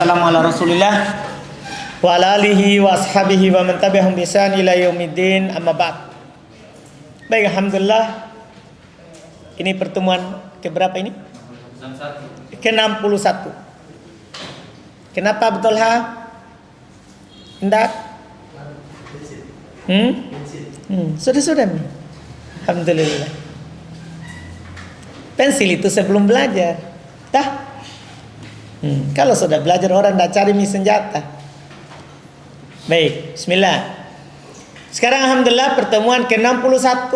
Assalamu ala Rasulillah wa ala alihi wa ashabihi wa man tabi'ahum bi ihsan ila yaumiddin, amma ba'd. Baik, alhamdulillah. Ini pertemuan keberapa ini? Ke-61. Kenapa betul ha? Enggak? Sudah nih. Alhamdulillah. Pensil itu sebelum belajar. Dah. Kalau sudah belajar orang tidak cari senjata. Baik, bismillah. Sekarang alhamdulillah pertemuan ke-61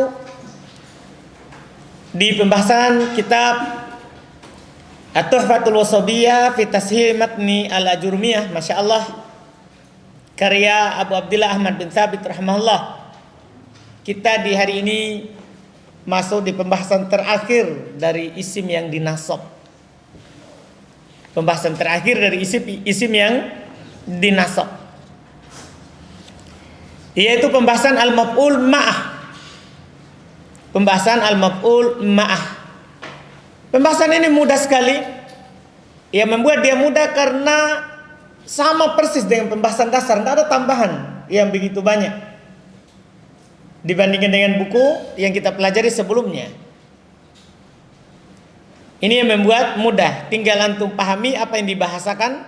di pembahasan kitab At-Tuhfatul Wasatiyah fi Tashih Matni Al-Ajurmiyah, Masya Allah, karya Abu Abdillah Ahmad bin Thabit rahimahullah. Kita di hari ini masuk di pembahasan terakhir dari isim yang dinasab. Pembahasan terakhir dari isim yang dinasab, yaitu pembahasan al-maf'ul ma'ah. Pembahasan al-maf'ul ma'ah. Pembahasan ini mudah sekali. Yang membuat dia mudah karena sama persis dengan pembahasan dasar, tidak ada tambahan yang begitu banyak dibandingkan dengan buku yang kita pelajari sebelumnya. Ini yang membuat mudah, tinggal antum pahami apa yang dibahasakan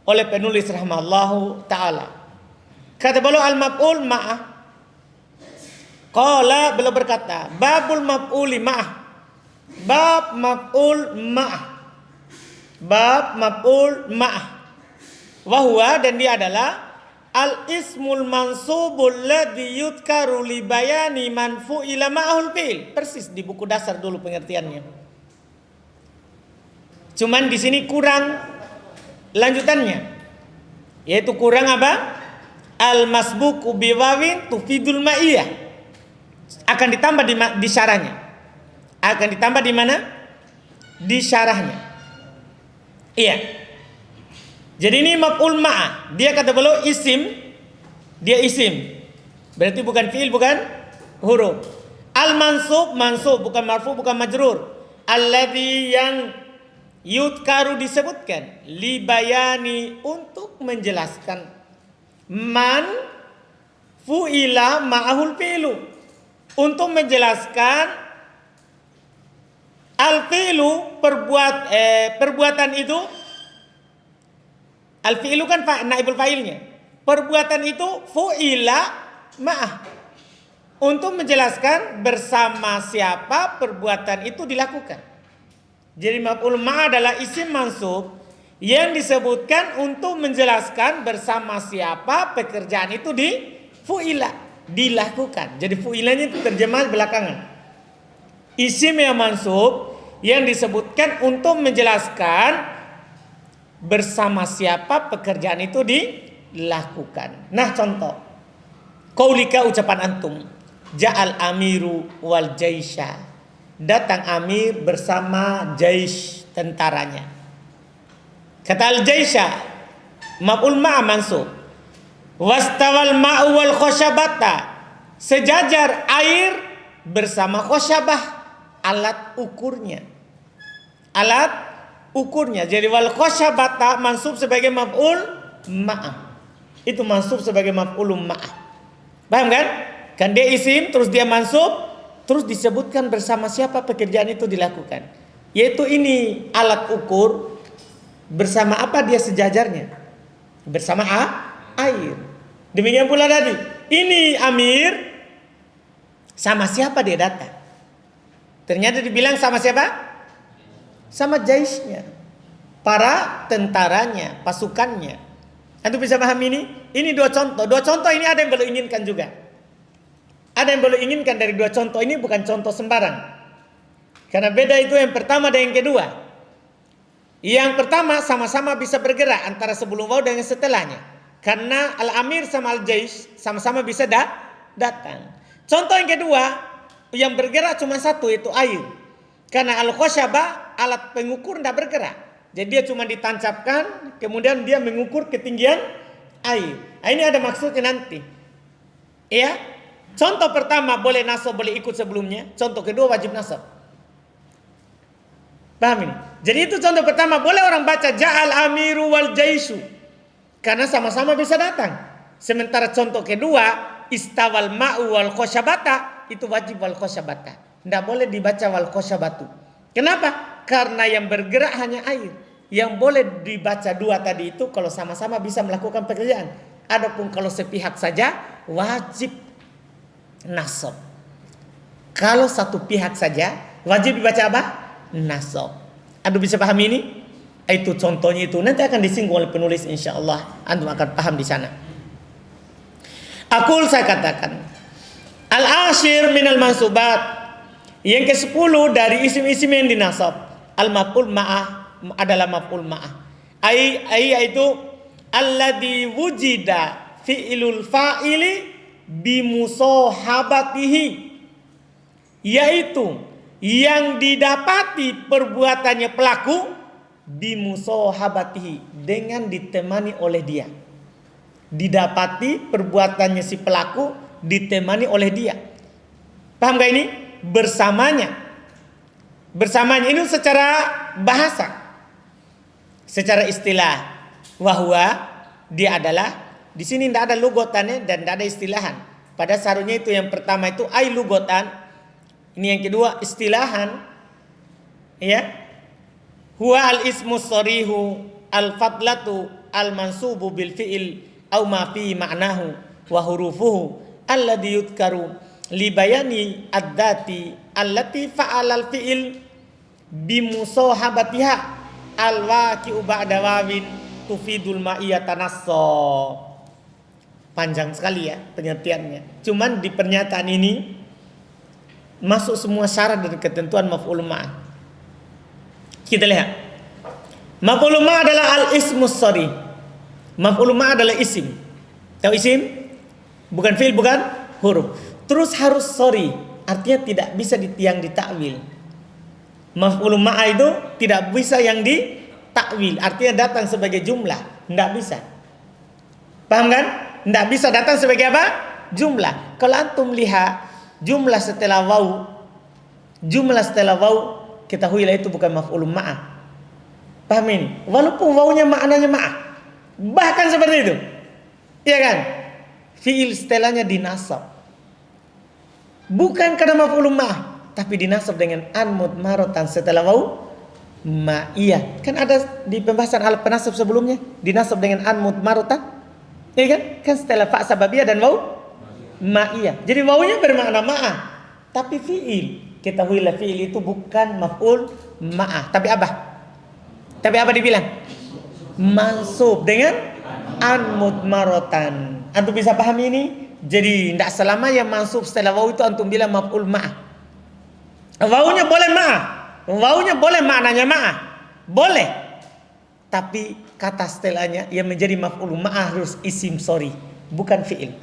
oleh penulis rahimahullahu ta'ala. Kata beliau al-maf'ul ma'ah. Qala, beliau berkata, babul maf'uli ma'ah. Bab maf'ul ma'ah. Bab maf'ul ma'ah. Wahwa, dan dia adalah al-ismul mansubul ladzi yudkaru li bayani man fu'ila ma'ahul fi'il. Persis di buku dasar dulu pengertiannya. Cuman di sini kurang lanjutannya, yaitu kurang apa? Al-masbuku biwawin tufidul ma'iyah. Akan ditambah di syarahnya. Akan ditambah di mana? Di syarahnya. Iya. Jadi ini maf'ul ma'ah. Dia kata beliau isim. Dia isim. Berarti bukan fi'il, bukan huruf. Al-mansub, mansub, bukan marfu, bukan majrur. Alladzi yang yudkaru disebutkan li bayani, untuk menjelaskan man fu'ila ma'ahul fi'lu, untuk menjelaskan al fi'lu perbuatan itu. Al fi'lu kan naibul fa'ilnya. Perbuatan itu fu'ila ma'ah, untuk menjelaskan bersama siapa perbuatan itu dilakukan. Jadi maf'ul ma' adalah isim mansub yang disebutkan untuk menjelaskan bersama siapa pekerjaan itu fu'ila, dilakukan. Jadi fu'ilanya itu terjemah belakangan. Isim yang mansub yang disebutkan untuk menjelaskan bersama siapa pekerjaan itu dilakukan. Nah, contoh. Qaulika, ucapan antum, ja'al amiru wal jaisha. Datang amir bersama jaish, tentaranya. Kata al-jaisha, maf'ul ma'a mansub. Wastawal ma'u wal khoshabata. Sejajar air bersama khosyabah, alat ukurnya. Alat ukurnya. Jadi wal khoshabata mansub sebagai maf'ul ma'a. Itu mansub sebagai maf'ul ma'a. Paham kan? Kan dia isim, terus dia mansub, terus disebutkan bersama siapa pekerjaan itu dilakukan. Yaitu ini alat ukur, bersama apa dia sejajarnya? Bersama air. Demikian pula tadi. Ini amir, sama siapa dia datang? Ternyata dibilang sama siapa? Sama jaishnya. Para tentaranya, pasukannya. Antum bisa paham ini? Ini dua contoh. Dua contoh ini ada yang belum inginkan juga. Ada yang boleh inginkan dari dua contoh ini, bukan contoh sembarang. Karena beda itu yang pertama dan yang kedua. Yang pertama sama-sama bisa bergerak antara sebelum waw dan setelahnya. Karena al-amir sama al-jaish sama-sama bisa datang. Contoh yang kedua, yang bergerak cuma satu, yaitu air. Karena al-khosyabah, alat pengukur, tidak bergerak. Jadi dia cuma ditancapkan, kemudian dia mengukur ketinggian air. Nah, ini ada maksudnya nanti. Iya. Contoh pertama boleh nasab, boleh ikut sebelumnya. Contoh kedua wajib nasab. Paham ini? Jadi itu contoh pertama. Boleh orang baca ja'al amiru wal jaishu, karena sama-sama bisa datang. Sementara contoh kedua, istawal ma'u wal khosyabata, itu wajib wal khosyabata. Tidak boleh dibaca wal khosyabatu. Kenapa? Karena yang bergerak hanya air. Yang boleh dibaca dua tadi itu kalau sama-sama bisa melakukan pekerjaan. Adapun kalau sepihak saja, wajib nasab. Kalau satu pihak saja, wajib dibaca apa? Nasab. Anda bisa paham ini? Itu contohnya itu. Nanti akan disinggung oleh penulis insyaallah. Anda akan paham di sana. Saya katakan. Al-ashir minal mansubat. Yang ke-10 dari isim-isim yang dinasab. Al-maf'ul ma'ah adalah maf'ul ma'ah. Yaitu alladzi wujida fi'ilul fa'ili bimusahabatihi. Yaitu yang didapati perbuatannya pelaku bimusahabatihi, dengan ditemani oleh dia. Didapati perbuatannya si pelaku ditemani oleh dia. Paham gak ini? Bersamanya. Bersamanya ini secara bahasa, secara istilah. Wahwa, dia adalah, di sini tidak ada lugotannya dan tidak ada istilahan. Pada seharusnya itu yang pertama itu ay lugotan. Ini yang kedua istilahan, ya. Huwa al ismu sarihu al fadlatu al mansubu bil fi'il au ma fi ma'nahu wa hurufuhu alladhi yudkaru li bayani ad-dati allati fa'ala al fi'il bi musahabatiha al waqi'u ba'da wawin tufidul ma'iyata nasso. Panjang sekali ya pengertiannya. Cuman di pernyataan ini masuk semua syarat dan ketentuan maf'ul ma'ah. Kita lihat. Maf'ul ma'ah adalah al-ismus sharih. Maf'ul ma'ah adalah isim. Tahu isim? Bukan fi'il, bukan huruf. Terus harus sharih, artinya tidak bisa yang ditakwil. Maf'ul ma'ah itu tidak bisa yang ditakwil, artinya datang sebagai jumlah, tidak bisa. Paham kan? Tidak bisa datang sebagai apa? Jumlah. Kalau antum lihat jumlah setelah waw, ketahuilah itu bukan maf'ul ma'ah. Paham ini? Walaupun wawnya maknanya ma'ah, bahkan seperti itu, iya kan? Fi'il setelahnya dinasab, bukan karena maf'ul ma'ah, tapi dinasab dengan an mudmaratan setelah waw ma'iyah. Kan ada di pembahasan alat penasab sebelumnya, dinasab dengan an mudmaratan, iya kan? Kan setelah fa sababiyah dan waw ma'iyah. Jadi wawunya bermakna ma'ah, tapi fi'il. Ketahuilah fi'il itu bukan maf'ul ma'ah, tapi apa? Tapi apa dibilang? Mansub dengan an mudmaratan. Antum bisa paham ini? Jadi tidak selama yang mansub setelah waw itu antum bilang maf'ul ma'ah. Wawunya boleh ma'ah, wawunya boleh maknanya ma'ah, boleh. Tapi kata setelahnya yang menjadi maf'ul ma'ah harus isim sorry, bukan fi'il.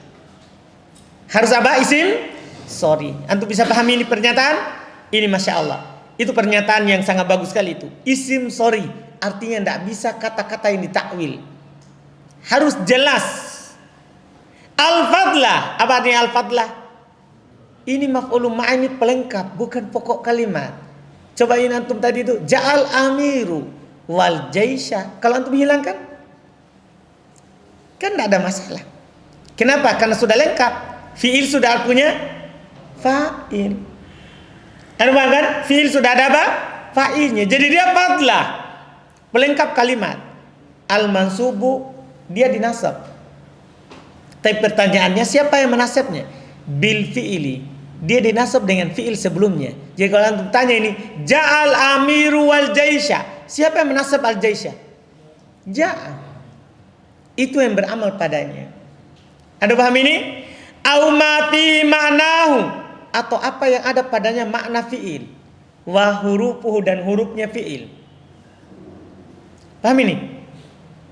Harus apa? Isim sorry. Antum bisa pahami ini pernyataan? Ini Masya Allah. Itu pernyataan yang sangat bagus sekali itu. Isim sorry, artinya tidak bisa kata-kata yang ditakwil. Harus jelas. Al-fadlah. Apa artinya al-fadlah? Ini maf'ul ma'ah, ini pelengkap, bukan pokok kalimat. Coba ini antum tadi itu ja'al amiru wal jaisha. Kalau antum hilangkan, kan tidak ada masalah. Kenapa? Karena sudah lengkap. Fi'il sudah punya fa'il. Anu kan? Fi'il sudah ada apa? Fa'ilnya. Jadi dia fadlah, pelengkap kalimat. Al-mansubu, dia dinasab. Tapi pertanyaannya siapa yang menasabnya? Bil fi'ili. Dia dinasab dengan fi'il sebelumnya. Jadi kalau antum tanya ini, ja'al amiru wal jaisha, siapa yang menasab al jaisha? Ja'a. Itu yang beramal padanya. Anda paham ini? Au ma fi ma'nahu, atau apa yang ada padanya makna fi'il, wa hurufuhu, dan hurufnya fi'il. Paham ini?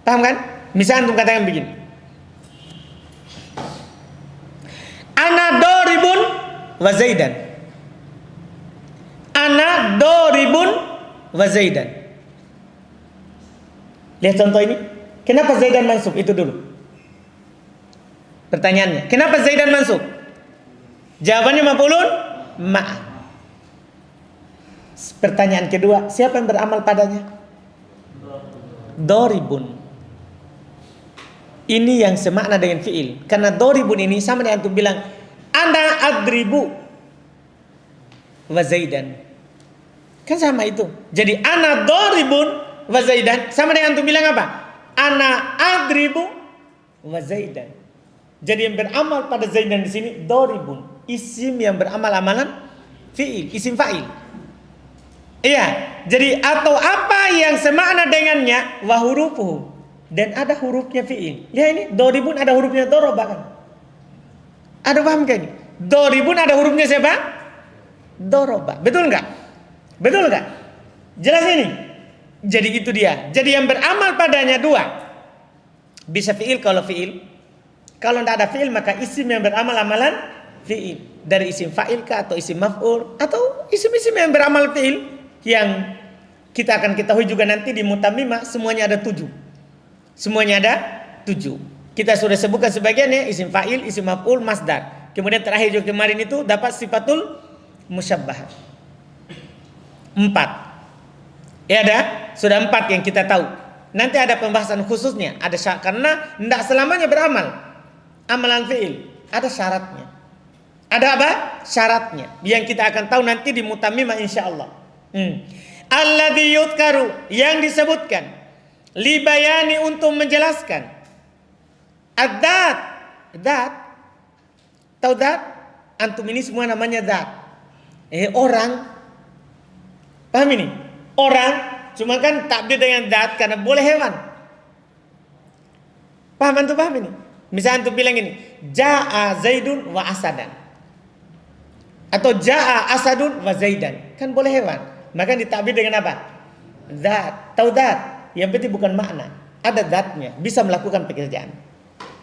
Paham kan? Misalnya antum katakan begini, ana doribun wa zaidan. Ana doribun wa zaidan. Lihat contoh ini. Kenapa zaidan mansub? Itu dulu pertanyaannya. Kenapa zaidan mansub? Jawabannya maf'ulun ma'ah. Pertanyaan kedua, siapa yang beramal padanya? Doribun. Ini yang semakna dengan fi'il. Karena doribun ini sama dengan antum bilang ana adribu wa zaidan. Kan sama itu. Jadi ana doribun wa zaidan sama dengan antum bilang apa? Ana adribu wa zaidan. Jadi yang beramal pada zaidan di sini doribun. Isim yang beramal amalan fi'il, isim fa'il. Iya, jadi atau apa yang semakna dengannya wa hurufuhu. Dan ada hurufnya fi'il. Lihat ini, doribun ada hurufnya doroba kan? Ada paham kan? Doribun ada hurufnya siapa? Doroba. Betul enggak? Betul enggak? Jelas ini? Jadi itu dia. Jadi yang beramal padanya dua. Bisa fi'il kalau fi'il. Kalau tidak ada fi'il maka isim yang beramal amalan fi'il. Dari isim fa'il kah atau isim maf'ul. Atau isim-isim yang beramal fi'il. Yang kita akan ketahui juga nanti di mutammimah semuanya ada 7. Semuanya ada 7. Kita sudah sebutkan sebagiannya isim fa'il, isim maf'ul, masdar. Kemudian terakhir juga kemarin itu dapat sifatul musyabbah. 4. Ya ada, sudah 4 yang kita tahu. Nanti ada pembahasan khususnya. Ada karena tidak selamanya beramal amalan fi'il. Ada syaratnya. Ada apa? Syaratnya. Yang kita akan tahu nanti di mutammimah insyaallah. Alladzi yudkaru yang disebutkan libayani untuk menjelaskan ad-dat. Dat. Tahu dat? Antum ini semua namanya dat. Orang. Paham ini? Orang. Cuma kan takbir dengan dat karena boleh hewan. Paham antum paham ini? Misalnya antum bilang ini, Ja'a Zaidun wa Asadan. Atau Ja'a Asadun wa Zaidan. Kan boleh hewan. Maka ditakbir dengan apa? Dat. Tahu dat? Yang penting bukan makna. Ada datnya. Bisa melakukan pekerjaan.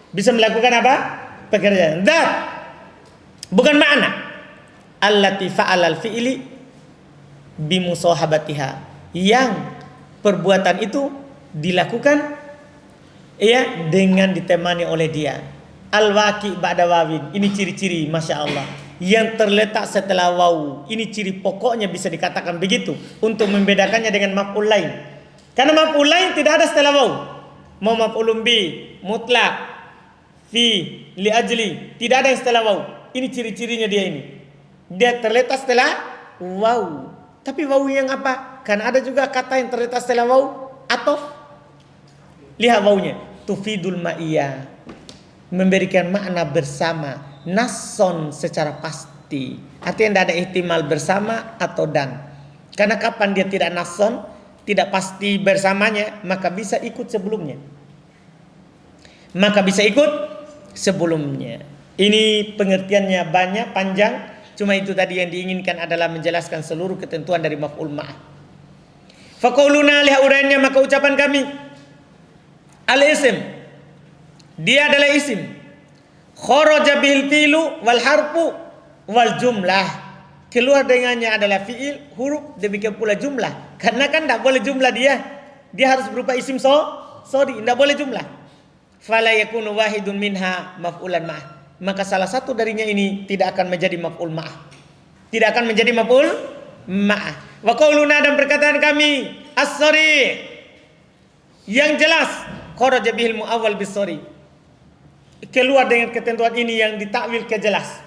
Bisa melakukan apa? Pekerjaan. Dat. Bukan makna. Allati fa'alal fi'ili bimusahabatiha. Yang perbuatan itu dilakukan ya dengan ditemani oleh dia. Al-waqi ba'da wawin. Ini ciri-ciri Masya Allah yang terletak setelah waw. Ini ciri pokoknya bisa dikatakan begitu. Untuk membedakannya dengan maf'ul lain. Karena maf'ul lain tidak ada setelah waw. Mau maf'ulun bi, mutlak, fi, li ajli. Tidak ada yang setelah waw. Ini ciri-cirinya dia ini. Dia terletak setelah waw. Tapi waw yang apa? Karena ada juga kata yang terletak setelah waw. Atof. Lihat wawnya. Tufidul ma'iyah. Memberikan makna bersama. Nasson secara pasti. Artinya tidak ada ihtimal bersama atau dan. Karena kapan dia tidak nasson, tidak pasti bersamanya, maka bisa ikut sebelumnya. Maka bisa ikut sebelumnya. Ini pengertiannya banyak, panjang. Cuma itu tadi yang diinginkan adalah menjelaskan seluruh ketentuan dari maf'ul ma'ah. Faqauluna lihat uraiannya maka ucapan kami. Al-isim. Dia adalah isim. Kharaja bil fi'lu wal harfu wal jumlah. Keluar dengannya adalah fi'il, huruf, demikian pula jumlah. Karena kan tidak boleh jumlah dia. Dia harus berupa isim sorry, tidak boleh jumlah. Fala yakunu wahidun minha maf'ulan ma'ah. Maka salah satu darinya ini tidak akan menjadi maf'ul ma'ah. Tidak akan menjadi maf'ul ma'ah. Wa qauluna dan perkataan kami as-sari yang jelas kharaja bihil muawwal bis-sari. Keluar dengan ketentuan ini yang ditakwil ke jelas.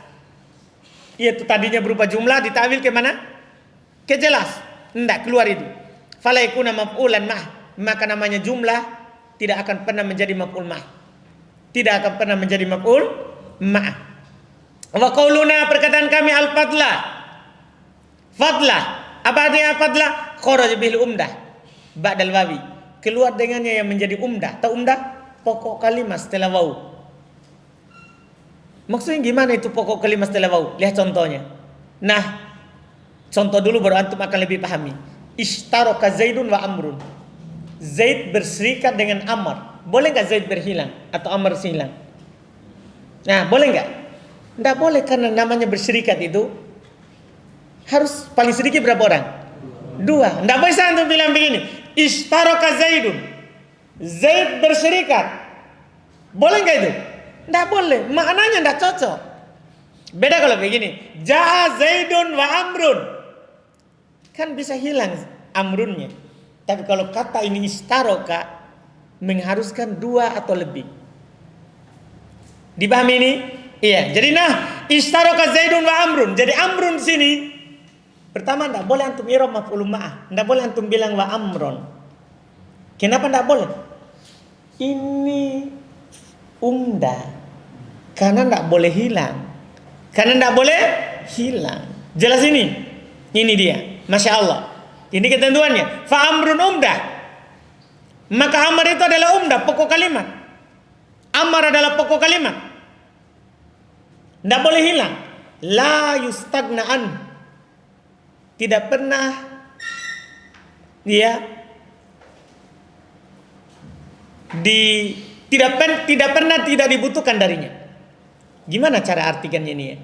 Yaitu tadinya berupa jumlah ditakwil ke mana? Ke jelas. Enggak keluar itu. Fala yakuna maf'ulan ma'ah. Maka namanya jumlah tidak akan pernah menjadi maf'ul ma'ah. Tidak akan pernah menjadi maf'ul ma'ah. Wa qauluna perkataan kami al-fadlah. Fadlah. Apa artinya fadlah? Kharaj bil umdah. Ba'dal wawi. Keluar dengannya yang menjadi umdah. Tahu umdah? Pokok kalimat setelah waw. Maksudnya gimana itu pokok kalimat setelah waw? Lihat contohnya. Nah, contoh dulu baru antum akan lebih pahami. Ishtaraka Zaidun wa Amrun. Zaid berserikat dengan Amr. Boleh enggak Zaid berhilang atau Amr hilang? Nah, boleh enggak? Enggak boleh karena namanya berserikat itu harus paling sedikit berapa orang? 2. Enggak bisa antum bilang begini. Ishtaraka Zaidun. Zaid berserikat. Boleh enggak itu? Tidak boleh, maknanya tidak cocok. Beda kalau begini. Ja'a Zaidun wa Amrun. kan bisa hilang amrunnya. Tapi kalau kata ini istaroka, mengharuskan 2 atau lebih. Dipahami ini? Iya. Jadi istaroka Zaidun wa Amrun. Jadi Amrun sini pertama tidak boleh antum i'rab maf'ul ma'ah. Tidak boleh antum bilang wa Amron. Kenapa tidak boleh? Ini umda. Karena tidak boleh hilang. Karena tidak boleh hilang. Jelas ini? Ini dia. Masya Allah. Ini ketentuannya. Fa amrun umdah. Maka amar itu adalah umdah, pokok kalimat. Amar adalah pokok kalimat. Tidak boleh hilang. La yustagna'an. Tidak pernah dia tidak pernah tidak dibutuhkan darinya. Gimana cara artikannya ini ya?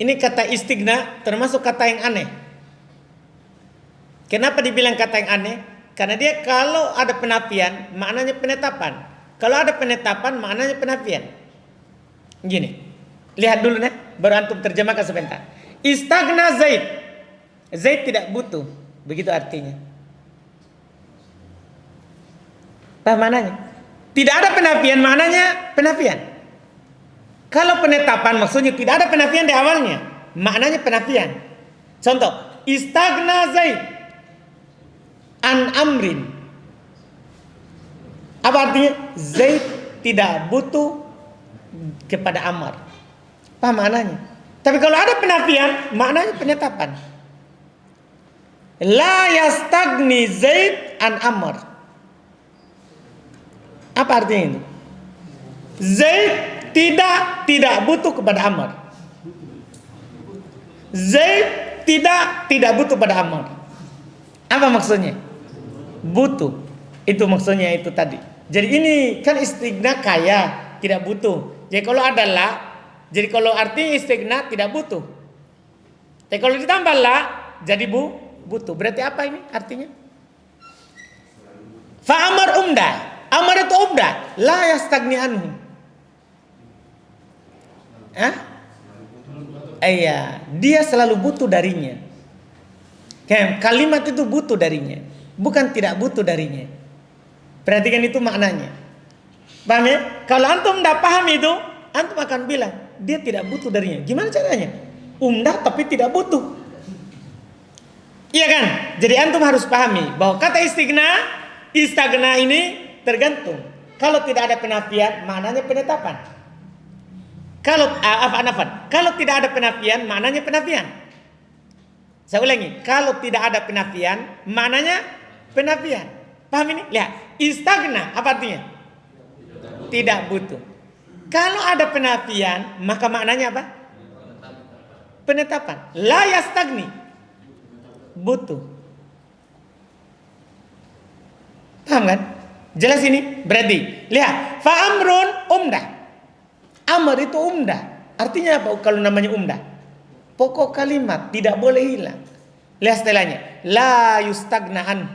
Ini kata istigna termasuk kata yang aneh. Kenapa dibilang kata yang aneh? Karena dia kalau ada penafian maknanya penetapan. Kalau ada penetapan maknanya penafian. Gini. Lihat dulu nih, baru antum terjemahkan sebentar. Istagna Zaid. Zaid tidak butuh. Begitu artinya. Paham maknanya? Tidak ada penafian maknanya penafian. Kalau penetapan maksudnya tidak ada penafian di awalnya, maknanya penafian. Contoh, istagna Zaid an amrin. Apa artinya? Zaid tidak butuh kepada Amar. Paham maknanya? Tapi kalau ada penafian, maknanya penetapan. La yastagni Zaid an Amr. Apa artinya itu? Zaid tidak butuh kepada Amr. Zaid tidak butuh pada Amr. Apa maksudnya? Butuh. Itu maksudnya itu tadi. Jadi ini kan istigna kaya, tidak butuh. Jadi kalau ada la, jadi kalau arti istigna tidak butuh. Tapi kalau ditambah la, jadi butuh. Berarti apa ini artinya? Fa amar umdah. Amar itu umdah. La yastagni anhu. Iya, dia selalu butuh darinya. Kalimat itu butuh darinya, bukan tidak butuh darinya. Perhatikan itu maknanya. Paham ya? Kalau antum tidak paham itu, antum akan bilang dia tidak butuh darinya. Gimana caranya? Umdah tapi tidak butuh. Iya kan? Jadi antum harus pahami bahwa kata istagna ini tergantung. Kalau tidak ada penafian, maknanya penetapan. Kalau tidak ada penafian, maknanya penafian. Saya ulangi, kalau tidak ada penafian, maknanya penafian. Paham ini? Lihat, istagna apa artinya? Tidak butuh. Kalau ada penafian, maka maknanya apa? Penetapan. La yastagni. Butuh. Paham kan? Jelas ini? Berarti, lihat, fa amrun umdah. Amr itu umdah. Artinya apa kalau namanya umdah? Pokok kalimat tidak boleh hilang. Lihat setelahnya. La yustagna'an.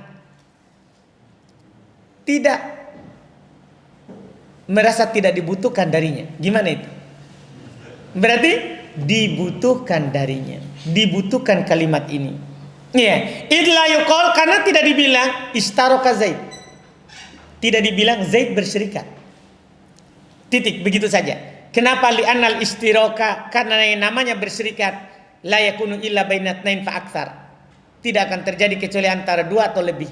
Tidak merasa tidak dibutuhkan darinya. Gimana itu? Berarti dibutuhkan darinya. Dibutuhkan kalimat ini. Iya. Idla yuqal karena tidak dibilang istaroka Zaid. Tidak dibilang Zaid berserikat. Titik. Begitu saja. Kenapa li'annal istiroka? Karena yang namanya berserikat la yakunu illa bainatnain fa aktsar. Tidak akan terjadi kecuali antara 2 atau lebih.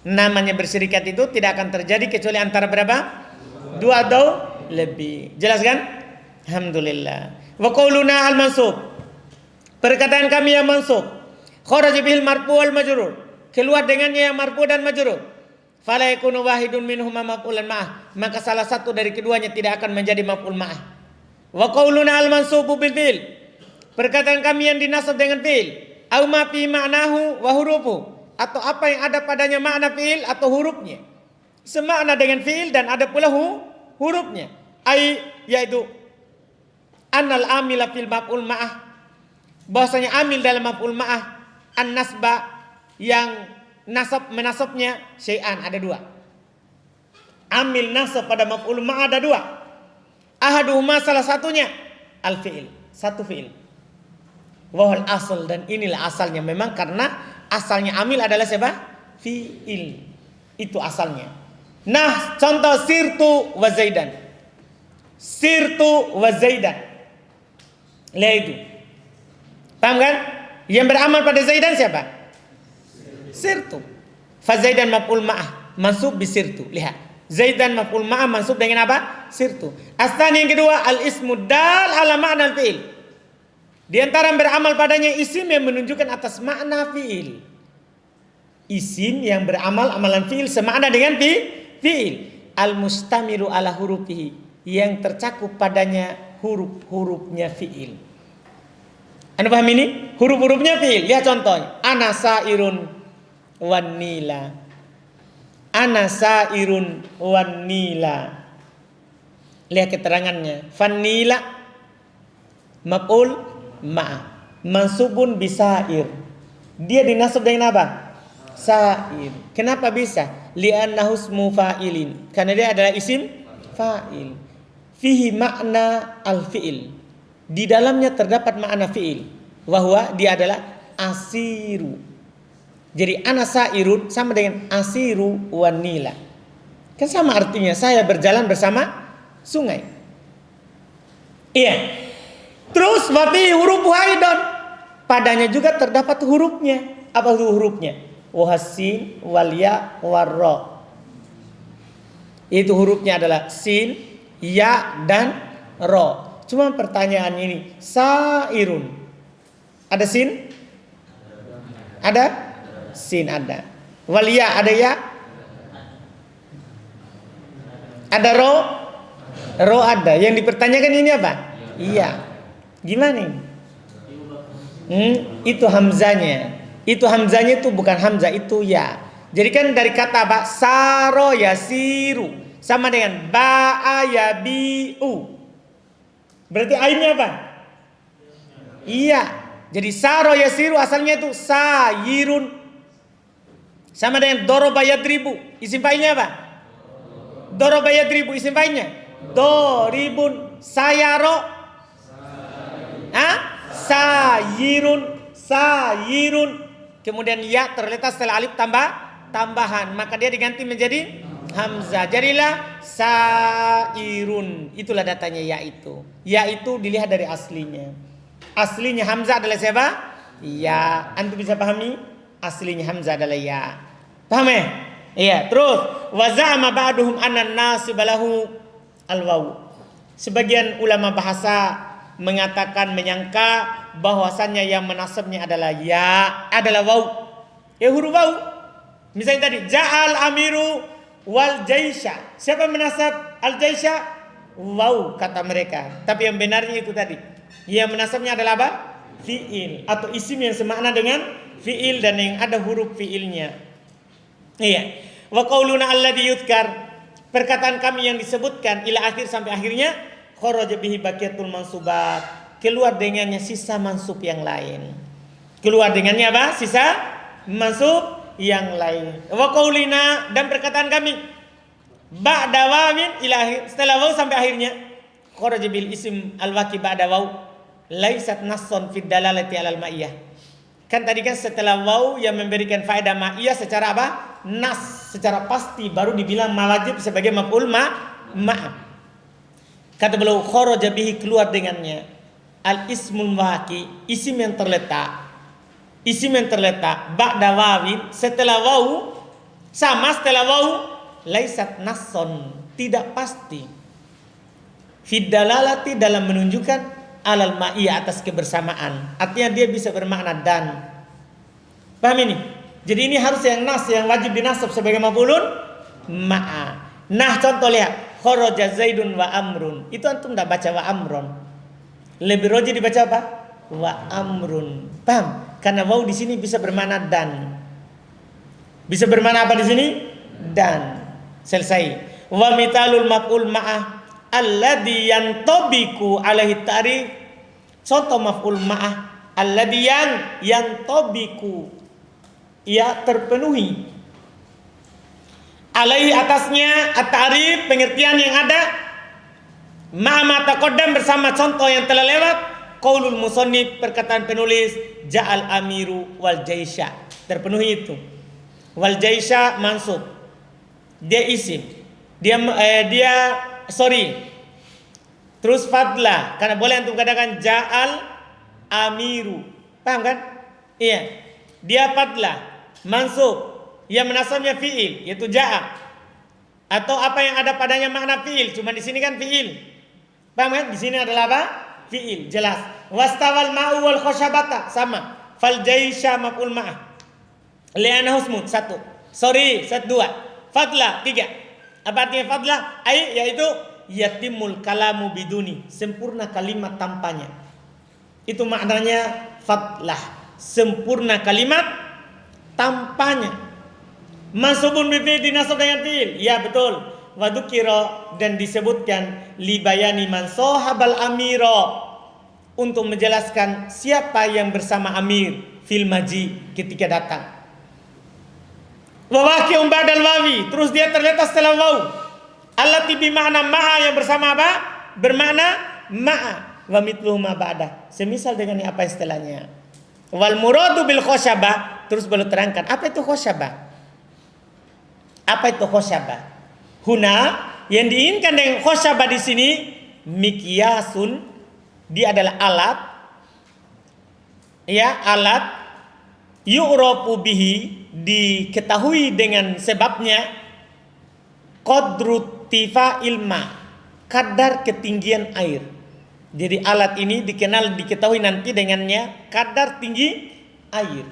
Namanya berserikat itu tidak akan terjadi kecuali antara berapa? 2 atau lebih. Jelas kan? Alhamdulillah. Wa qauluna al-mansub. Perkataan kami yang mansub. Kharaja bihil marfu wal majrur. Keluar dengannya yang marfu dan majrur. Fala yakunu wahidun minhuma maf'ulan ma'ah. Maka salah satu dari keduanya tidak akan menjadi maf'ul ma'ah. Wa qauluna al-mansubu bil fi'l. Perkataan kami yang dinasab dengan fi'il. Au ma fi ma'nahu wa hurufu. Atau apa yang ada padanya makna fi'il atau hurufnya. Semakna dengan fi'il dan ada pula hurufnya. Yaitu annal amila fil maf'ul ma'ah. Bahwasanya amil dalam maf'ul ma'ah an-nasba yang menasabnya syai'an ada 2. Amil nasab pada maf'ul ma'ah ada 2. Ahaduhuma salah satunya al-fi'il, satu fi'il. Wahal asal, dan inilah asalnya. Memang karena asalnya amil adalah siapa? Fi'il. Itu asalnya. Nah, contoh sirtu wa zaidan. Sirtu wa zaidan. Lihat itu. Paham kan? Yang beramal pada zaidan siapa? Sirtu. Fa zaidan maf'ul ma'ah mansub bi sirtu. Lihat. Zaidan maf'ul ma'ah mansub dengan apa? Sirtu. Astan yang kedua al-ismu dal ala ma'na al-fi'il. Di antara yang beramal padanya isim yang menunjukkan atas makna fi'il. Isim yang beramal amalan fi'il semakna dengan fi'il. Al-mustamilu ala hurufihi, yang tercakup padanya huruf-hurufnya fi'il. Anda paham ini? Huruf-hurufnya fi'il. Lihat contohnya. Ana sairun wan nila. Ana sairun wan nila. Lihat keterangannya. Fan nila maf'ul mansubun bisair. Dia dinasab dengan apa? Sair. Kenapa bisa? Li'annahu ismu fa'ilin. Karena dia adalah isim fa'il. Fihi makna al-fi'il. Di dalamnya terdapat makna fi'il. Wahwa dia adalah asiru. Jadi ana sairun sama dengan asiru wan nila. Kan sama artinya, saya berjalan bersama sungai. Iya. Terus wafi huruf haidon, padanya juga terdapat hurufnya. Apa itu hurufnya? Wahasin wal ya warra. Itu hurufnya adalah sin, ya dan ro. Cuma pertanyaan ini, sairun ada sin? Ada? Sin ada. Wal ya ada ya? Ada ro? Ro ada. Yang dipertanyakan ini apa? Iya. Gimana? Itu hamzanya. Itu hamzanya itu bukan hamzah, itu ya. Jadi kan dari kata apa? Saro yasiru sama dengan ba'a yabi'u. Berarti ainnya apa? Iya. Jadi saro yasiru asalnya itu sayirun. Sama dengan doroba yadribu. Isim fa'ilnya apa? Doroba yadribu isim fa'ilnya doribun. Sayaro sayirun. Kemudian ya terletak setelah alif tambahan, maka dia diganti menjadi hamzah. Jadilah sairun. Itulah datanya ya itu. Ya itu dilihat dari aslinya. Aslinya hamzah adalah siapa? Ya. Antum bisa pahami? Aslinya hamzah adalah ya. Paham ya? Iya. Terus wa za'ama ba'duhum anna nasibalahu al-waw. Sebagian ulama bahasa menyangka bahwasannya yang menasabnya adalah ya, adalah waw. Ya huruf waw. Misalnya tadi ja'al amiru wal jaisha. Siapa menasab al jaisha? Waw kata mereka. Tapi yang benarnya itu tadi. Yang menasabnya adalah apa? Fi'il atau isim yang semakna dengan fi'il dan yang ada huruf fi'ilnya. Iya. Wa qauluna alladhi yudhkar. Perkataan kami yang disebutkan ila akhir sampai akhirnya. Kharaja bihi baqiyatul mansubat, keluar dengannya sisa mansub yang lain. Keluar dengannya apa? Sisa mansub yang lain. Wa qaulina, dan perkataan kami ba'da wawin ila akhir, setelah waw sampai akhirnya. Kharaja bil isim al-waqi ba'da waw laisat nasson fid dalalati alal ma'iyah. Kan tadi kan setelah waw yang memberikan faedah ma'iyah secara apa? Nas, secara pasti baru dibilang mawajib sebagai maf'ul ma'. Kata beliau kharaja bihi, keluar dengannya al ismul waqi, isim yang terletak ba'da wawin, setelah waw, sama setelah waw laisat nasson, tidak pasti, fid dalalati, dalam menunjukkan alal ma'iyah, atas kebersamaan. Artinya dia bisa bermakna dan. Paham ini? Jadi ini harus yang nas, yang wajib dinasab sebagai maf'ulun ma'a. Nah contoh lihat, kharaja zaidun wa amrun. Itu antum enggak baca wa amron. Lebih roji dibaca apa? Wa amrun. Paham? Karena waw di sini bisa bermakna dan. Bisa bermakna apa di sini? Dan. Selesai. Wa mitalul maf'ul ma'ah alladhi yantabiku alaihi ta'rif. Contoh maf'ul ma'ah alladhi yang yantabiku, ia terpenuhi alaihi atasnya at-ta'rif, pengertian yang ada ma'ama taqaddam, bersama contoh yang telah lewat. qaulul musannif, perkataan penulis, ja'al amiru wal jaisha. Terpenuhi itu. Wal jaisha mansub. Dia isim. Terus fadla, karena boleh antum katakan ja'al amiru. Paham kan? Iya. Dia fadla, mansub. Yang menasabnya fi'il, yaitu ja'a. Atau apa yang ada padanya makna fi'il, cuma di sini kan fi'il. Paham kan? Di sini adalah apa? Fi'il, jelas. Wastawal ma'u wal khoshabata, sama. Fal jaisha maf'ul ma'ah. Li'ana husmud, 1. Sorry, 2. Fadla, 3. Apa artinya fadla? Yaitu yatimul kalamu biduni, sempurna kalimat tanpanya. Itu maknanya fadlah, sempurna kalimat tanpanya. Mansubun bi fi'il, dinasab dengan fi'il. Ya betul. Wadukiro, dan disebutkan libayani man sohabal amiro, untuk menjelaskan siapa yang bersama amir fil maji, ketika datang. Wawaqi'un ba'dal wawi, terus dia terletak setelah waw. Allati bi makna ma'a, yang bersama apa? Bermakna ma'a. Wa mithluhu ma ba'da, semisal dengan apa istilahnya. Wal muradu bil khosyabah, terus baru terangkan apa itu khosyabah. Apa itu khosyabah? Huna, yang diinginkan dengan khosyabah di sini mikyasun, dia adalah alat, ya, alat yu'rafu bihi, diketahui dengan sebabnya, qadru tifa'il ma, kadar ketinggian air. Jadi alat ini diketahui nanti dengannya kadar tinggi air.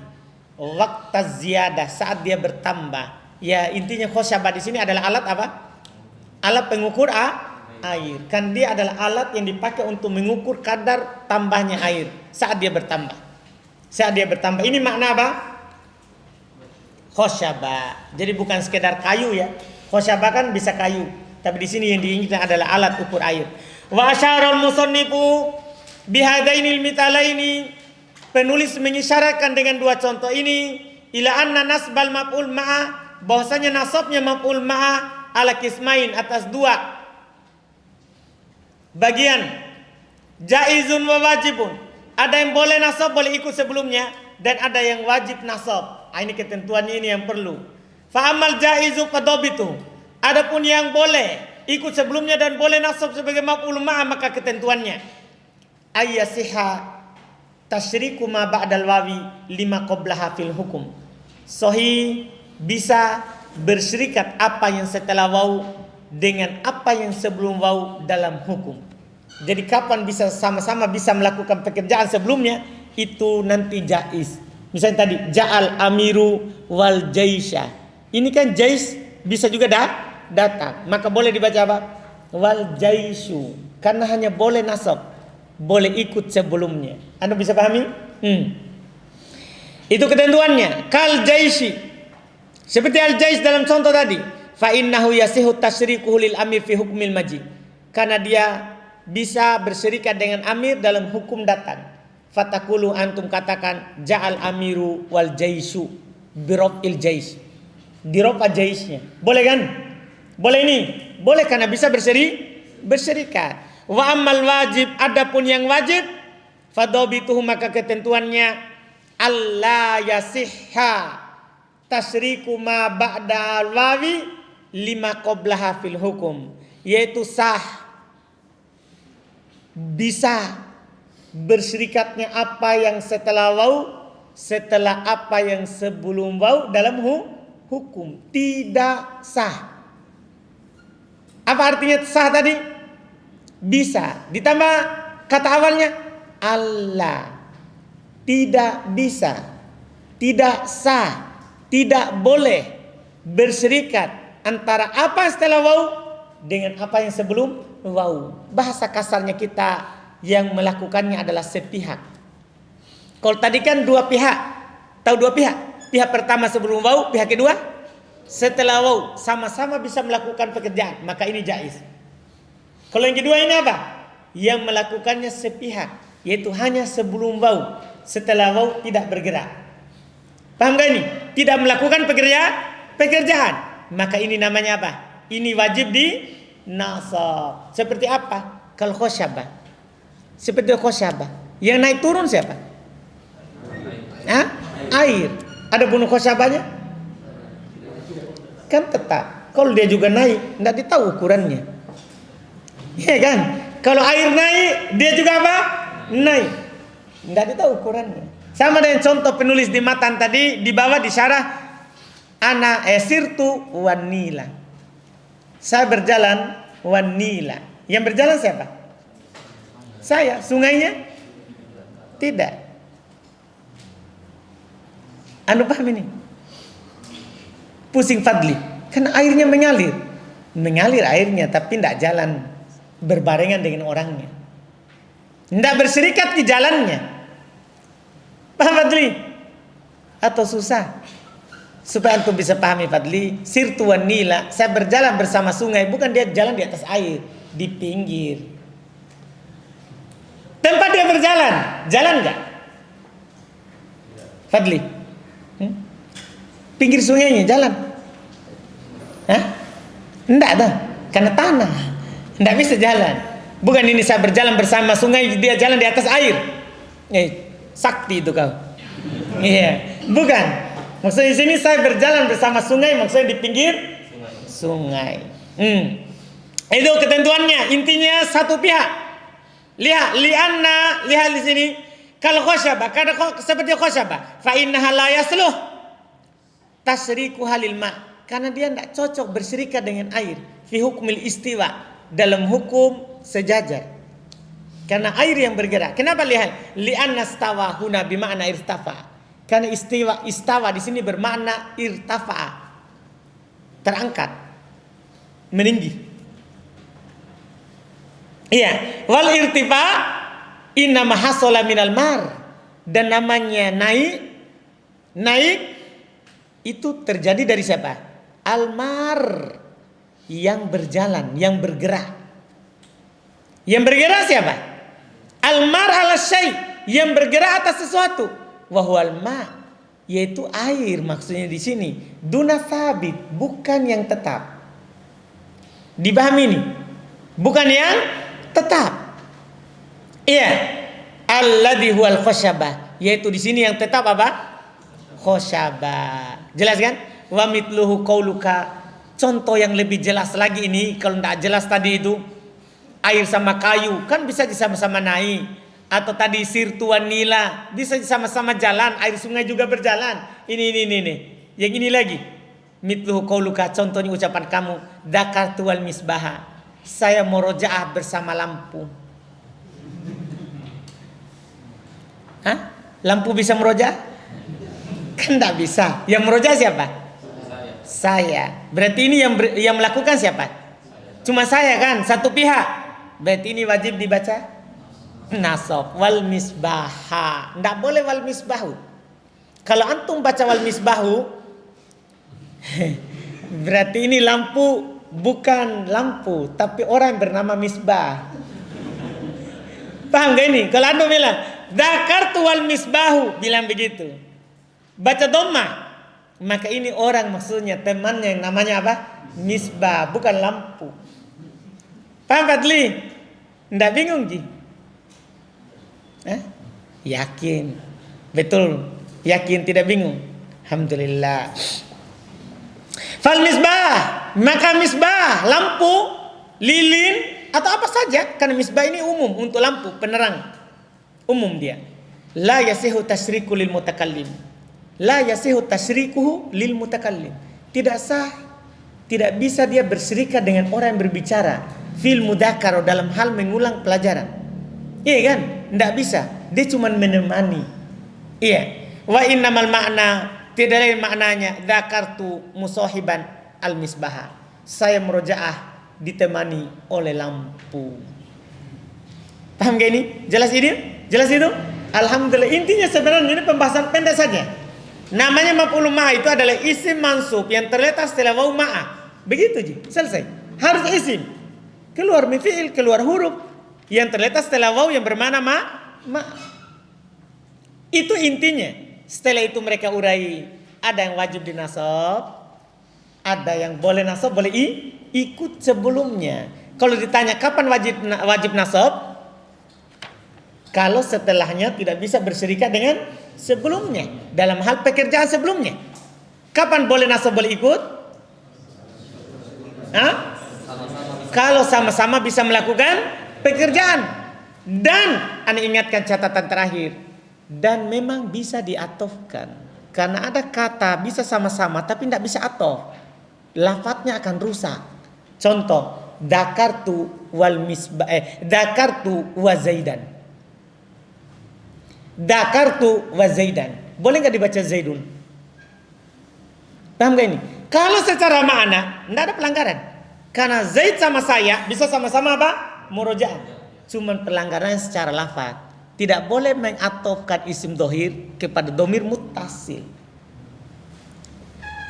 Waqta ziyadah, saat dia bertambah. Ya, intinya khosyabah di sini adalah alat apa? Alat pengukur air. Kan dia adalah alat yang dipakai untuk mengukur kadar tambahnya air saat dia bertambah. Saat dia bertambah. Ini makna apa? Khosyabah. Jadi bukan sekedar kayu ya. Khosyabah kan bisa kayu, tapi di sini yang diinginkan adalah alat ukur air. Wa asyarul musannifu bihadainil mitalaini, penulis mengisyaratkan dengan dua contoh ini, ila anna nasbal maf'ul ma'a, bahwasanya nasabnya maf'ul ma'a ala kismain, atas dua bagian, jaizun wa wajibun. Ada yang boleh nasab, boleh ikut sebelumnya, dan ada yang wajib nasab. Ini ketentuannya, ini yang perlu. Fa amal jaizu qadabitu, adapun yang boleh ikut sebelumnya dan boleh nasab sebagai maf'ul ma'a, maka ketentuannya ayyasiha tasyriku ma ba'dal wawi lima qablaha fil hukum. Sahih, bisa bersyirikat apa yang setelah waw dengan apa yang sebelum waw dalam hukum. Jadi kapan bisa sama-sama bisa melakukan pekerjaan sebelumnya, itu nanti jaiz. Misalnya tadi ja'al amiru wal jaisha, ini kan jais bisa juga datang, maka boleh dibaca apa? Wal jaishu, karena hanya boleh nasab, boleh ikut sebelumnya. Anda bisa pahami? Itu ketentuannya. Kal jaisi, seperti al jais dalam contoh tadi. Fa innahu yasihu tasyrikuhu lil amir fi hukmil maji, karena dia bisa berserikat dengan amir dalam hukum datang. Fatakulu, antum katakan ja'al amiru wal jaisu birofil jais, dirofa jaisnya. Boleh kan? Boleh ini. Boleh karena bisa berserikat. Wa ammal wajib, adapun yang wajib, fadobituhu, maka ketentuannya alla yasihha tasyriku ma ba'da al-wawi lima qablaha fil hukum, yaitu sah, bisa berserikatnya apa yang setelah waw, setelah apa yang sebelum waw dalam hukum. Tidak sah. Apa artinya sah tadi? Bisa. Ditambah kata awalnya Allah. Tidak bisa, tidak sah, tidak boleh berserikat antara apa setelah waw dengan apa yang sebelum waw. Bahasa kasarnya kita yang melakukannya adalah sepihak. Kalau tadi kan dua pihak, tahu dua pihak? Pihak pertama sebelum waw, pihak kedua setelah waw, sama-sama bisa melakukan pekerjaan, maka ini jaiz. Kalau yang kedua ini apa? Yang melakukannya sepihak, yaitu hanya sebelum waw, setelah waw tidak bergerak. Paham gak ini? Tidak melakukan pekerjaan, maka ini namanya apa? Ini wajib di nasab. Seperti apa? Kalau khosyabah, seperti khosyabah, Yang naik turun siapa? Hah? Air. Ada bunuh khosyabahnya? Kan tetap. Kalau dia juga naik, tidak ditahu ukurannya. Iya kan? Kalau air naik, dia juga apa? Naik. Tidak ditahu ukurannya. Sama dengan contoh penulis di matan tadi, di bawah di syarah, ana sirtu wan nila. Saya berjalan wan nila. Yang berjalan siapa? Saya. Sungainya? Tidak. Anu paham ini? Pusing Fadli. Karena airnya mengalir. Mengalir airnya tapi tidak jalan berbarengan dengan orangnya. Tidak berserikat di jalannya. Paham Fadli? Atau susah? Supaya antum bisa pahami Fadli, sirtu wan nila, saya berjalan bersama sungai, bukan dia jalan di atas air, di pinggir. Tempat dia berjalan, jalan enggak? Fadli? Pinggir sungainya jalan? Hah? Enggak ada, karena tanah. Enggak bisa jalan. Bukan ini saya berjalan bersama sungai, dia jalan di atas air. Sakti itu kau. Iya, bukan. Maksudnya di sini saya berjalan bersama sungai, maksudnya di pinggir sungai. Itu ketentuannya. Intinya satu pihak. Lihat di sini. Kalau khosyabah, karena seperti khosyabah, fa innaha la yasluh tasriku halil ma. Karena dia tidak cocok berserikat dengan air. Fi hukmil istiwa, dalam hukum sejajar. Karena air yang bergerak. Kenapa lihat? Li'anna stawa huna bima'na irtafa. Karena istawa di sini bermakna irtafa'a. Terangkat. Meninggi. Iya, wal irtifa inna mahasala minal mar. Dan namanya naik itu terjadi dari siapa? Almar, yang berjalan, yang bergerak. Yang bergerak siapa? Almar ala syai, yang bergerak atas sesuatu. Wahwal ma, yaitu air maksudnya di sini. Duna sabit, bukan yang tetap. Dipahami ini? Bukan yang tetap. Iya. Alladhi huwal khosyabah, yaitu di sini yang tetap apa? Khosyabah. Jelas kan? Wa mitluhu qauluka. Contoh yang lebih jelas lagi ini, kalau tidak jelas tadi itu air sama kayu kan bisa sama-sama naik. Atau tadi sirtu wan nila bisa sama-sama jalan, air sungai juga berjalan. Ini. Yang ini lagi. Mitluhu qauluka, contohnya ucapan kamu, dzakartu wal misbaha. Saya murojaah bersama lampu. Hah? Lampu bisa murojaah? Kan enggak bisa. Yang murojaah siapa? Saya. Berarti ini yang melakukan siapa? Cuma saya kan, satu pihak. Berarti ini wajib dibaca nasab. Wal misbaha. Nggak boleh wal misbahu. Kalau antum baca wal misbahu, berarti ini lampu bukan lampu, tapi orang bernama misbah. Paham gak ini? Kalau antum bilang dzakartu wal misbahu, bilang begitu, baca dhammah, maka ini orang maksudnya temannya yang namanya apa? Misbah, bukan lampu. Paham Fadli? Nggak bingung Ji? Yakin? Betul? Yakin tidak bingung? Alhamdulillah. Fal misbah, maka misbah, lampu, lilin, atau apa saja. Karena misbah ini umum untuk lampu, penerang. Umum dia. La yasihu tasyriku lil mutakallim. La yasihu tasyrikuhu lil mutakallim. Tidak sah, tidak bisa dia berserikat dengan orang yang berbicara. Fil mudakar, dalam hal mengulang pelajaran. Iya kan? Tidak bisa. Dia cuma menemani. Iya. Wa innamal makna, tidak lain maknanya, dzakartu musahiban al misbah. Saya murojaah ditemani oleh lampu. Paham gak ini? Jelas ini? Jelas itu? Alhamdulillah. Intinya sebenarnya ini pembahasan pendek saja. Namanya maf'ul ma itu adalah isim mansub yang terletak setelah waw ma'a. Begitu Ji. Selesai. Harus isim. Keluar fi'il, keluar huruf yang terletak setelah waw yang bermakna ma. Itu intinya. Setelah itu mereka urai, ada yang wajib dinasab, ada yang boleh nasab, boleh ikut sebelumnya. Kalau ditanya kapan wajib nasab, Kalau setelahnya tidak bisa berserikat dengan sebelumnya dalam hal pekerjaan sebelumnya. Kapan boleh nasab boleh ikut? Hah? Kalau sama-sama bisa melakukan pekerjaan. Dan Anda ingatkan catatan terakhir. Dan memang bisa diatofkan. Karena ada kata bisa sama-sama tapi tidak bisa atof. Lafadznya akan rusak. Contoh, dakartu wa zaidan. Dakartu wa zaidan. Boleh nggak dibaca zaidun? Paham gak ini? Kalau secara makna tidak ada pelanggaran. Karena zaid sama saya bisa sama-sama apa? Murojaah. Cuman pelanggaran secara lafaz. Tidak boleh mengatofkan isim dohir kepada domir muttasil.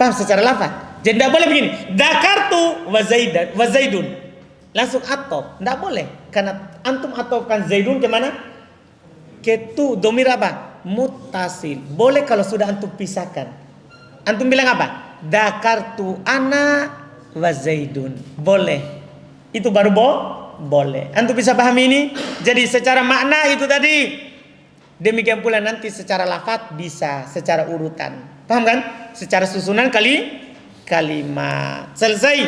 Paham secara lafaz? Jadi tidak boleh begini. Dakartu wa zaidun. Langsung atof. Tidak boleh. Karena antum atofkan zaidun kemana? Ketu domir apa? Muttasil. Boleh kalau sudah antum pisahkan. Antum bilang apa? Dakartu ana wa zaidun. Boleh. Itu baru boleh. Antum bisa pahami ini? Jadi secara makna itu tadi. Demikian pula nanti secara lafaz bisa, secara urutan. Paham kan? Secara susunan kalimat. Selesai.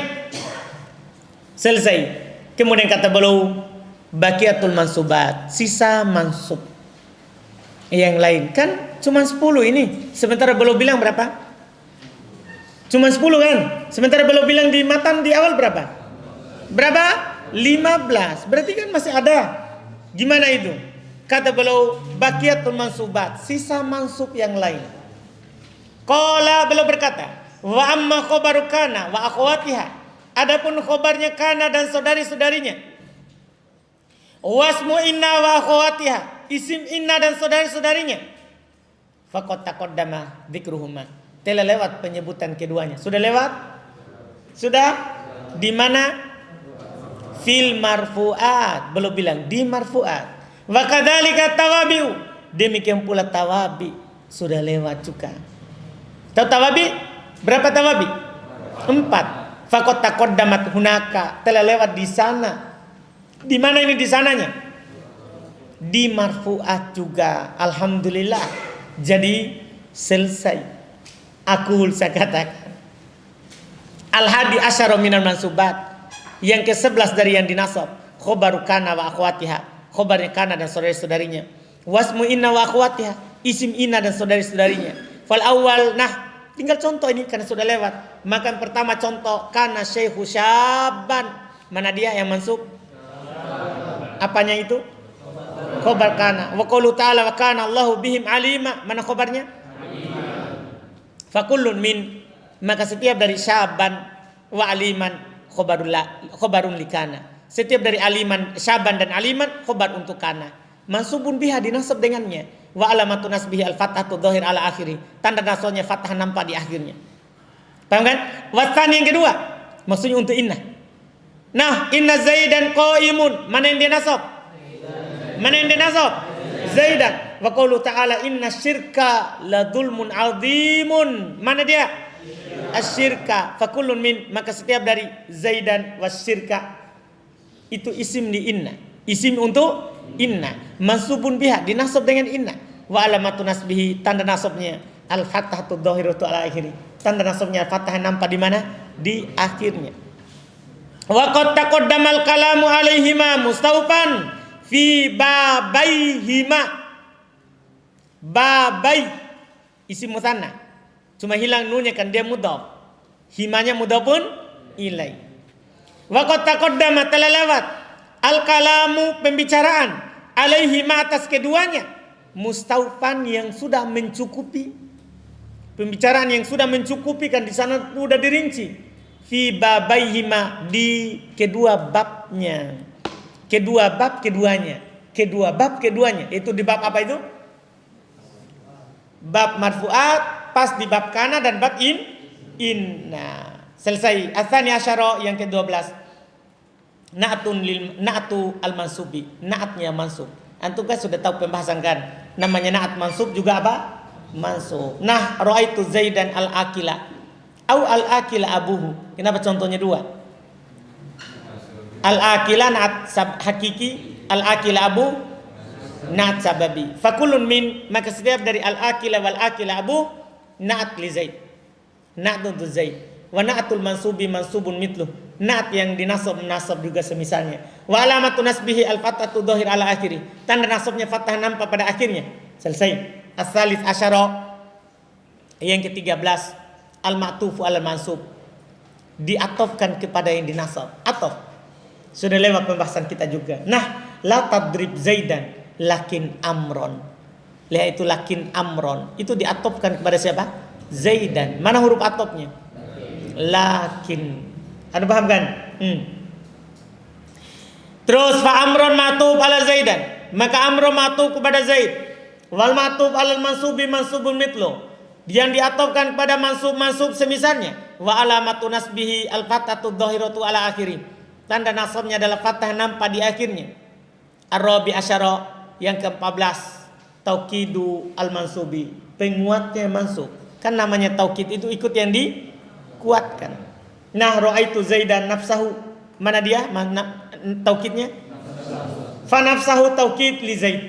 Kemudian kata beliau, baqiyatul mansubat, sisa mansub. Yang lain kan cuma 10 ini. Sementara beliau bilang berapa? Cuma 10 kan? Sementara beliau bilang di matan di awal berapa? 15. Berarti kan masih ada. Gimana itu? Kata beliau, baqiyatul mansubat, sisa mansub yang lain. Qala, beliau berkata, wa amma khobaru kana wa akhwatiha. Adapun khobarnya kana dan saudari-saudarinya. Wasmu inna wa akhwatiha. Isim inna dan saudari-saudarinya. Faqad taqaddama dzikruhuma. Telah lewat penyebutan keduanya. Sudah lewat? Sudah? Di mana? Fil marfu'at. Belum bilang di marfu'at. Wa kadzalika tawabi'u. Demikian pula tawabi sudah lewat juga. Tahu tawabi? Berapa tawabi? 4. Faqad taqaddamat hunaka. Telah lewat di sana. Di mana ini di sananya? Di marfu'at juga. Alhamdulillah. Jadi selesai. Saya katakan al-hadi asyara minal mansubat, yang ke-11 dari yang dinasab, khobaru kana wa akhwatiha, khobarnya kana dan saudari-saudarinya. Wasmu inna wa akhwatiha, isim inna dan saudari-saudarinya. Fal awal, nah tinggal contoh ini karena sudah lewat. Maka yang pertama contoh, kana syekhu syabban. Mana dia yang mansub? Apanya itu? Khobar kana. Wa qaulu ta'ala wa kana Allahu bihim alima. Mana khobarnya? Fakullun min. Maka setiap dari syaban wa aliman khobarun likana. Setiap dari aliman, syaban dan aliman khobar untuk kana. Mansubun biha dinasab dengannya. Wa alamatun nasbihi al-fathatu dhahir ala akhiri. Tanda nasabnya fathah nampak di akhirnya. Paham kan? Wasani yang kedua. Maksudnya untuk inna. Nah, inna zaidan qaimun. Mana yang dia nasab? Mana yang dia nasab? Zaidan. Wa qaulu ta'ala inna syirka la dzulmun 'adzimun. Mana dia? Asyirka. Fakullun min. Maka setiap dari zaidan wasyirka itu isim di inna. Isim untuk inna. Mansubun biha dinasab dengan inna. Wa alamatu nasbihi, tanda nasabnya al-fathatu dhahiratu ala akhiri. Tanda nasabnya fathah nampak di mana? Di akhirnya. Wa qad taqaddamal kalamu alaihima mustawfan fi babaihima. Babai isim musanna. Cuma hilang nunnya kan dia mudhaf. Himanya mudhafun ilai. Wa qad taqaddama telah lewat al-kalamu pembicaraan alaihima atas keduanya mustaufan yang sudah mencukupi. Pembicaraan yang sudah mencukupi kan di sana sudah dirinci. Fi babaihima di kedua babnya. Kedua bab keduanya. Kedua bab keduanya. Itu di bab apa itu? Bab marfu'at, pas di bab kana dan bab inna. Selesai. Atsani asyara yang ke-12. Na'tu al-mansubi. Na'atnya mansub. Antum kan sudah tahu pembahasan kan? Namanya na'at mansub juga apa? Mansub. Nah, ra'aitu Zaidan al-akila. Au al-akila abuhu. Kenapa contohnya dua? Al-akila na'at hakiki, al-akila abu Na'at sababi. Fakulun min, maka setiap dari al-akila wal akila abu na'at li Zaid. Na'at untuk Zaid. Wa na'atul mansubi mansubun mitluh. Na'at yang dinasab nasab juga semisalnya. Wa alamatu nasbihi al-fathatu dhahir ala akhiri. Tanda nasabnya fathah nampak pada akhirnya. Selesai. As-salis asyara, yang ke-13, al-ma'tufu al-mansub, diatofkan kepada yang dinasab. Atof. Sudah lewat pembahasan kita juga. Nah, la tadrib Zaidan lakin Amron. Lihat itu lakin Amron. Itu diatofkan kepada siapa? Zaidan. Mana huruf atofnya? Lakin. Anda paham kan? Terus fa Amron ma'tuf ala Zaidan. Maka Amron ma'tuf kepada Zaid. Wal ma'tuf alal mansubi mansubun mitlu, yang diatofkan pada mansub semisalnya. Wa alamatu nasbihi al fathatu dhahiratu ala akhiri, tanda nasabnya adalah fathah nampak di akhirnya. Ar-rabi asyara, yang ke-14, taukidu al mansubi, penguatnya mansub. Kan namanya taukid itu ikut yang dikuatkan. Nah, ra'aitu Zaidan nafsahu, mana dia? Mana taukidnya? Fa nafsahu taukid li Zaid.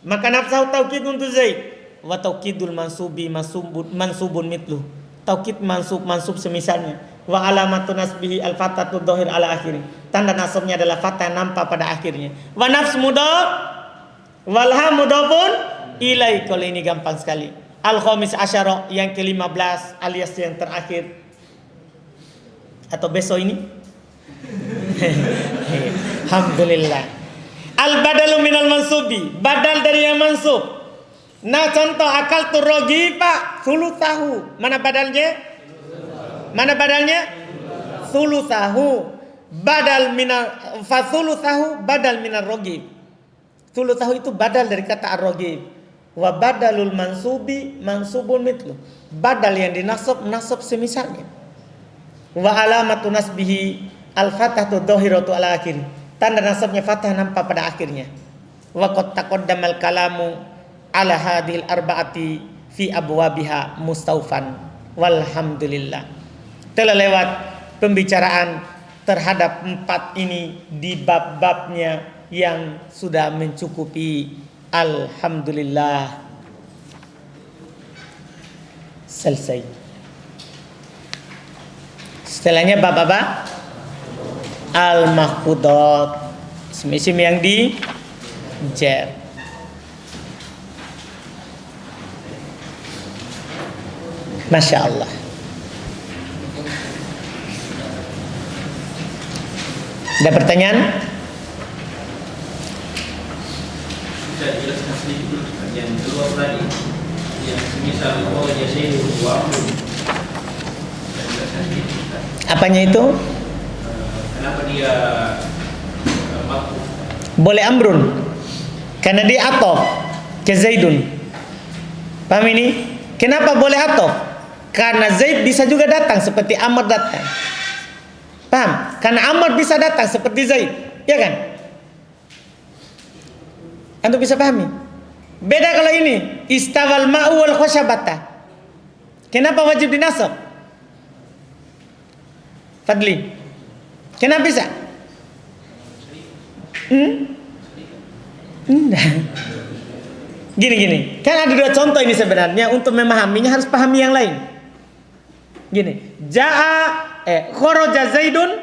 Maka nafsahu taukid untuk Zaid. Wa taukidul mansubi mansubun mitlu. Taukid mansub semisalnya. Wa alamatu nasbihi al-fathatu dhahir ala akhiri. Tanda nasabnya adalah fathah nampak pada akhirnya. Wa nafs mudhaf wal ha mudhafun ilai. Kalau ini gampang sekali. Al-khamis asyara, yang ke-15 alias yang terakhir. Atau besok ini? Alhamdulillah. Al-badalu minal mansubi, badal dari yang mansub. Nah, contoh akal turogi pak sulusahu. Mana badalnya? Mana badalnya? Sulusahu. Badal minal fasulusahu badal minal rogi. Sulusahu itu badal dari kata ar-rogi. Wa badalul mansubi mansubun mitlu. Badal yang dinasab nasab semisalnya. Wa alamatu nasbihi al-fathatu dhahiratu ala akhir. Tanda nasabnya fathah nampak pada akhirnya. Wa qad taqaddamal kalamu ala hadhil arba'ati fi abwabiha mustaufan. Walhamdulillah. Telah lewat pembicaraan terhadap 4 ini di bab-babnya yang sudah mencukupi. Alhamdulillah. Selesai. Setelahnya bab apa? Al-mahfudat, isim-isim yang di jar. Masya Allah. Ada pertanyaan? Bisa dijelaskan sedikit yang keluar tadi, yang semisal ya saya apanya itu? Kenapa dia mampu? Boleh amrun karena dia atof ke Zaidun. Paham ini? Kenapa boleh atof? Karena Zaid bisa juga datang seperti Amr datang. Paham? Karena Amr bisa datang seperti Zaid, ya kan? Antum bisa pahami? Beda kalau ini istawal ma'u wal khoshabata. Kenapa wajib dinasab? Fadli, kenapa bisa? Gini. Kan ada 2 contoh ini sebenarnya. Untuk memahaminya harus pahami yang lain. Gini, kharaja Zaidun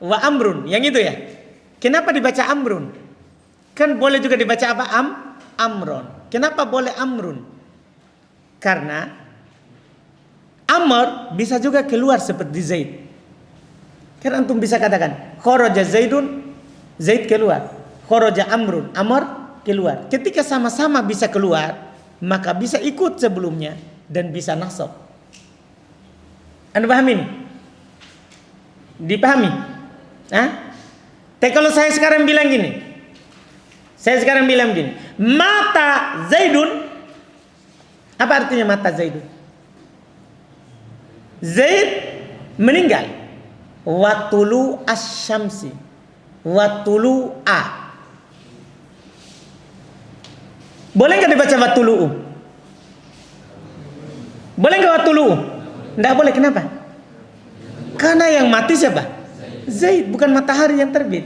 wa Amrun. Yang itu ya. Kenapa dibaca Amrun? Kan boleh juga dibaca apa? Amron. Kenapa boleh Amrun? Karena Amr bisa juga keluar seperti Zaid. Kan antum bisa katakan kharaja Zaidun, Zaid keluar. Kharaja Amrun, Amr keluar. Ketika sama-sama bisa keluar, maka bisa ikut sebelumnya dan bisa nasab. Anda pahami ini? Dipahami? Tapi kalau saya sekarang bilang gini, mata Zaidun, apa artinya mata Zaidun? Zaid meninggal. Watulu asyamsi, watulu a. Boleh nggak dibaca watulu? Boleh nggak watulu? Nggak boleh. Kenapa? Karena yang mati siapa? Zaid, bukan matahari yang terbit.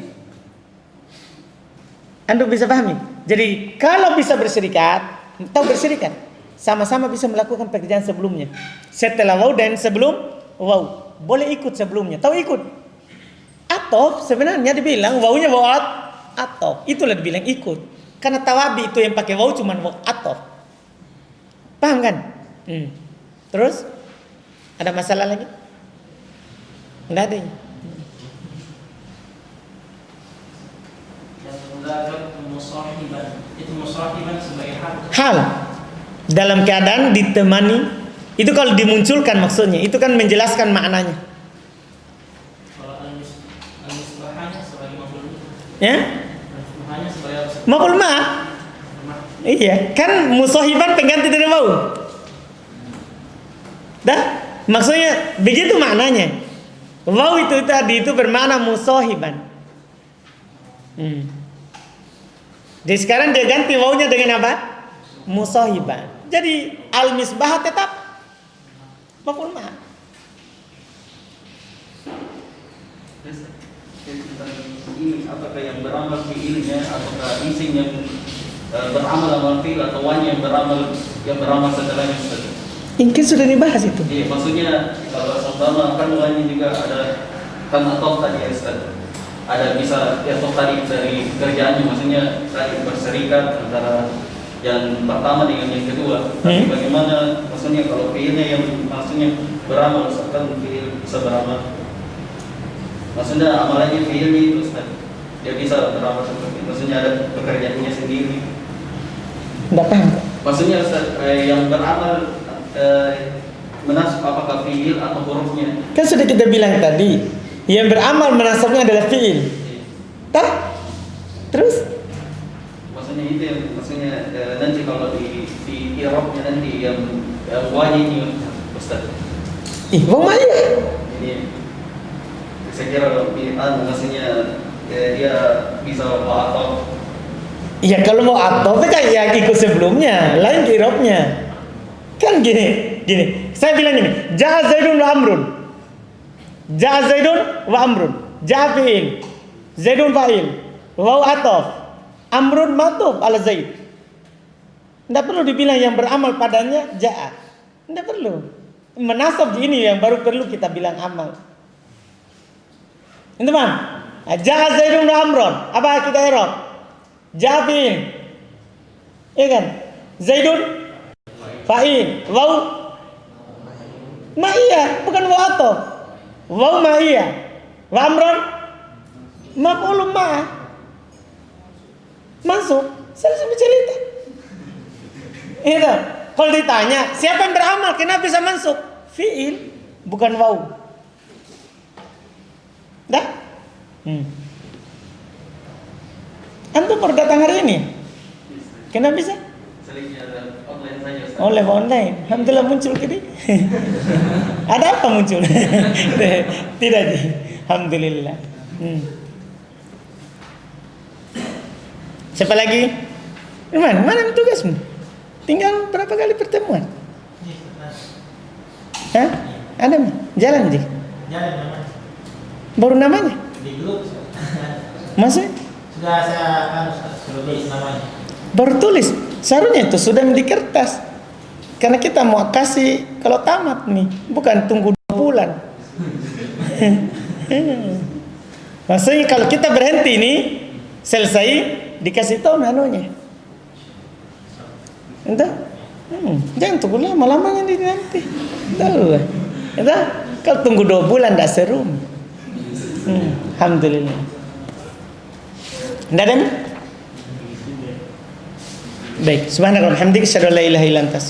Anda bisa pahami? Jadi kalau bisa berserikat, tahu berserikat, sama-sama bisa melakukan pekerjaan sebelumnya. Setelah waw dan sebelum waw, boleh ikut sebelumnya. Tahu ikut? Atof sebenarnya dibilang wawnya waw atof. Itulah dibilang ikut. Karena tawabi itu yang pakai waw cuman waw atof. Paham kan? Terus ada masalah lagi? Enggak ada. Itu musahiban sebagai hal dalam keadaan ditemani, itu kalau dimunculkan maksudnya itu kan menjelaskan maknanya. Kalau al-misbahanya sebagai maf'ul Ya? al-misbahanya sebagai Maf'ul ma'. Iya, kan musahiban pengganti dari waw. Dah? Maksudnya begitu maknanya. Waw itu tadi itu bermakna musahiban. Jadi sekarang dia ganti wawnya dengan apa? Musahiban. Jadi al-misbah tetap maf'ul ma'. Ini apakah yang beramal fiilnya ataukah isim yang beramal amal fiil atau wan yang beramal setelahnya Ustaz? Mungkin sudah dibahas itu. Iya, maksudnya kalau seumpama kan wannya juga ada kan atau tadi ya Ustaz. Ada bisa ya tadi dari kerjaannya, maksudnya tadi berserikat antara yang pertama dengan yang kedua. Tapi bagaimana maksudnya kalau fiilnya yang maksudnya beramal, misalkan fiil bisa beramal, maksudnya amalannya fiilnya itu Ustaz, dia bisa beramal seperti, maksudnya ada pekerjaannya sendiri. Enggak paham. Maksudnya Ustaz, yang beramal menasab apakah fiil atau hurufnya? Kan sudah kita bilang tadi. Yang beramal menasabnya adalah fiil. Tah? Terus? Maksudnya itu yang maksudnya nanti kalau di i'rabnya nanti yang wajib ini Ustaz. Waw ma iya. Ini saya kira maksudnya dia bisa atau Iya kalau mau atof kan yang ikut sebelumnya, lain i'rabnya. Kan gini. Saya bilang gini, Ja'a Zaidun wa Amrun. Ja'a Zaidun wa Amrun. Ja'a fi'il, Zaidun fa'il, waw atof, Amrun matuf ala Zaid. Tidak perlu dibilang yang beramal padanya Ja'a. Tidak perlu. Menasab ini yang baru perlu kita bilang amal. Ini teman. Ja'a Zaidun wa Amrun. Apa kita i'rab? Ja'a fi'il. Iya kan? Zaidun fa'il, waw ma'iyah, bukan waw atof. Waw ma'iyah, wa amron maf'ulun ma'ah. Masuk, selesai bercerita. Itu. Kalau ditanya, siapa yang beramal? Kenapa bisa masuk? Fi'il, bukan waw. Dah? Antum baru datang hari ini? Kenapa bisa? online saja Ustaz. Oh, live online. Alhamdulillah muncul gini. Ada apa muncul? Tidak sih. Alhamdulillah. Siapa lagi? Mana tugasmu? Tinggal berapa kali pertemuan? Hah? Ada mah? Jalan sih. Jalan namanya. Baru namanya? Di grup. Maksudnya? Sudah saya tulis namanya. Baru tulis. Seharusnya itu sudah di kertas. Karena kita mau kasih kalau tamat nih, bukan tunggu 2 bulan. Maksudnya kalau kita berhenti nih, selesai dikasih tahu nanunya. Entah? Jangan tunggu lama-lamanya nanti. Tahu. Entah? Kalau tunggu 2 bulan tidak seru. Alhamdulillah. Tidak ada? Baik, subhanallah, alhamdulillah, asyhadu an la ilaha illa anta